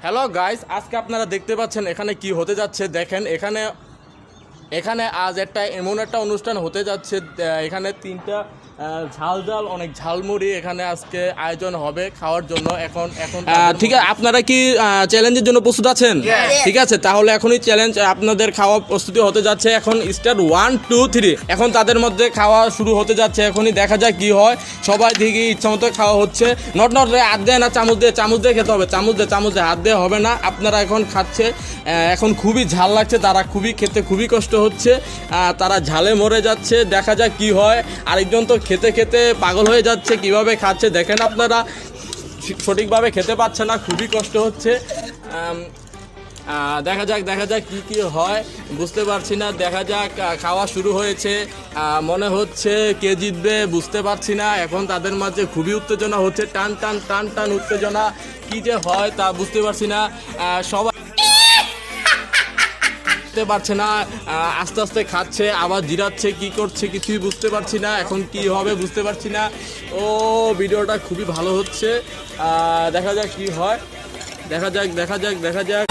Hello guys, আজকে আপনারা দেখতে পাচ্ছেন এখানে কি হতে যাচ্ছে। দেখেন এখানে আজ এমন একটা অনুষ্ঠান হতে যাচ্ছে। এখানে তিনটা ঝাল অনেক ঝালমুড়ি এখানে আজকে আয়োজন হবে খাওয়ার জন্য। এখন ঠিক আছে, আপনারা কি চ্যালেঞ্জের জন্য প্রস্তুত আছেন? ঠিক আছে, তাহলে এখনই চ্যালেঞ্জ আপনাদের খাওয়া প্রস্তুতি হতে যাচ্ছে। এখন স্টার্ট 1 2 3। এখন তাদের মধ্যে খাওয়া শুরু হতে যাচ্ছে। এখনই দেখা যাক কি হয়। সবাই দিকে ইচ্ছা মতো খাওয়া হচ্ছে। নট হাত দেয় না, চামচ দিয়ে খেতে হবে। চামচ দিয়ে হাত দিয়ে হবে না। আপনারা এখন খাচ্ছে, এখন খুবই ঝাল লাগছে, তারা খেতে খুবই কষ্ট হচ্ছে, তারা ঝালে মরে যাচ্ছে। দেখা যাক কি হয়। আরেকজন তো খেতে পাগল হয়ে যাচ্ছে, কিভাবে খাচ্ছে দেখেন আপনারা, সঠিকভাবে খেতে পাচ্ছে না, খুবই কষ্ট হচ্ছে। দেখা যাক কি হয়, বুঝতে পারছি না। দেখা যাক, খাওয়া শুরু হয়েছে, মনে হচ্ছে কে জিতবে বুঝতে পারছি না। এখন তাদের মাঝে খুবই উত্তেজনা হচ্ছে, টান উত্তেজনা, কি যে হয় তা বুঝতে পারছি না। সবাই পারছে না, আস্তে আস্তে খাচ্ছে, আবার জিরাচ্ছে, কি করছে কিছুই বুঝতে পারছি না। এখন কি হবে বুঝতে পারছি না। ও ভিডিওটা খুবই ভালো হচ্ছে, দেখা যাক কি হয়। দেখা যাক।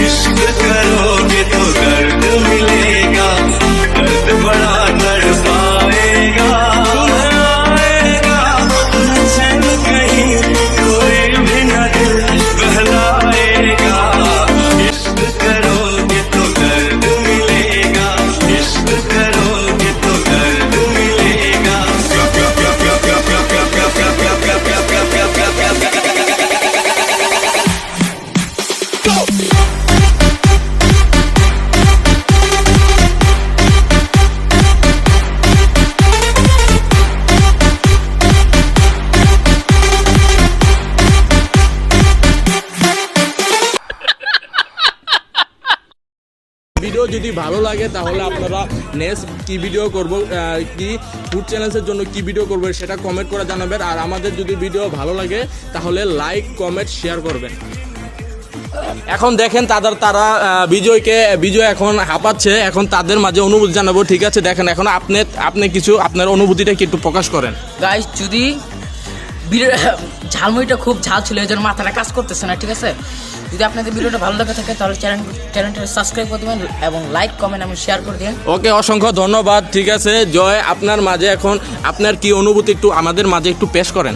इश्क करोगे तो दर्द मिलेगा, दर्द बड़ा तड़पाएगा, आएगा चैन कहीं, कोई भी न दिल बहलाएगा। इश्क करोगे तो दर्द मिलेगा, इश्क करोगे तो दर्द मिलेगा। ভিডিও যদি ভালো লাগে তাহলে আপনারা নেক্সট কি ভিডিও করব, কি ফুড চ্যালেঞ্জের জন্য কি ভিডিও করব সেটা কমেন্ট করে জানাবেন। আর আমাদের যদি ভিডিও ভালো লাগে তাহলে লাইক কমেন্ট শেয়ার করবেন। এখন দেখেন তারা বিজয় এখন হাঁপাচ্ছে। এখন তাদের মাঝে অনুভূতি জানাবো। ঠিক আছে, দেখেন এখন আপনি কিছু আপনার অনুভূতিটা কি একটু প্রকাশ করেন। গাইস, যদি ঝালমুড়িটা খুব ঝাল ছিল, এই জন্য মাথাটা কাজ করতেছে না। ঠিক আছে, যদি আপনাদের ভিডিওটা ভালো লাগে থাকে তাহলে চ্যানেলটা সাবস্ক্রাইব করে দেবেন এবং লাইক কমেন্ট এবং শেয়ার করে দিন। ওকে, অসংখ্য ধন্যবাদ। ঠিক আছে জয়, আপনার মাঝে এখন আপনার কি অনুভূতি একটু আমাদের মাঝে একটু পেশ করেন।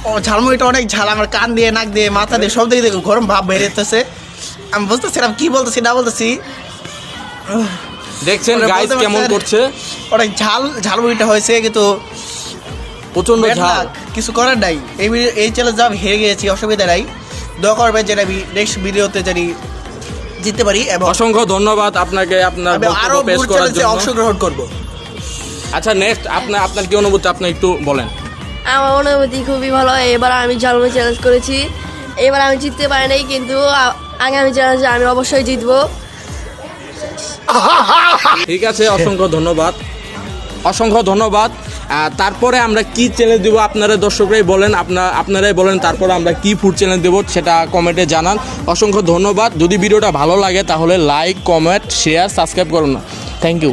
ও ঝালমুড়িটা অনেক ঝাল, আমার কান দিয়ে, নাক দিয়ে, মাথা দিয়ে, সব দিকে দেখো গরম ভাব বেরোতেছে। আমি বুঝতেছিলাম কি বলতেছি না বলতেছি। দেখছেন গাইস কেমন করছে, অনেক ঝালমুড়িটা হয়েছে, কিন্তু প্রচন্ড ঝাল। কিছু করার নাই। এই চ্যালেঞ্জ আমি হেরে গিয়েছি, অসুবিধা নাই। দোয়া করবেন যেন আমি নেক্সট ভিডিওতে জানি জিততে পারি। এবং অসংখ্য ধন্যবাদ আপনাকে আপনার আরো পেশ করার জন্য। অংশগ্রহণ করব। আচ্ছা, নেক্সট আপনার কি অনুভূতি আপনি একটু বলেন। আমার অনুভূতি খুবই ভালো। এবার আমি ঝালমুড়ি চ্যালেঞ্জ করেছি, এবার আমি জিততে পারি নাই, কিন্তু আগামী চ্যালেঞ্জে আমি অবশ্যই জিতবো। ঠিক আছে, অসংখ্য ধন্যবাদ। তারপরে আমরা কি চ্যালেঞ্জ দেবো আপনারা দর্শকরাই বলেন, আপনারাই বলেন। তারপরে আমরা কি ফুড চ্যালেঞ্জ দেবো সেটা কমেন্টে জানান। অসংখ্য ধন্যবাদ। যদি ভিডিওটা ভালো লাগে তাহলে লাইক কমেন্ট শেয়ার সাবস্ক্রাইব করুন না। Thank you.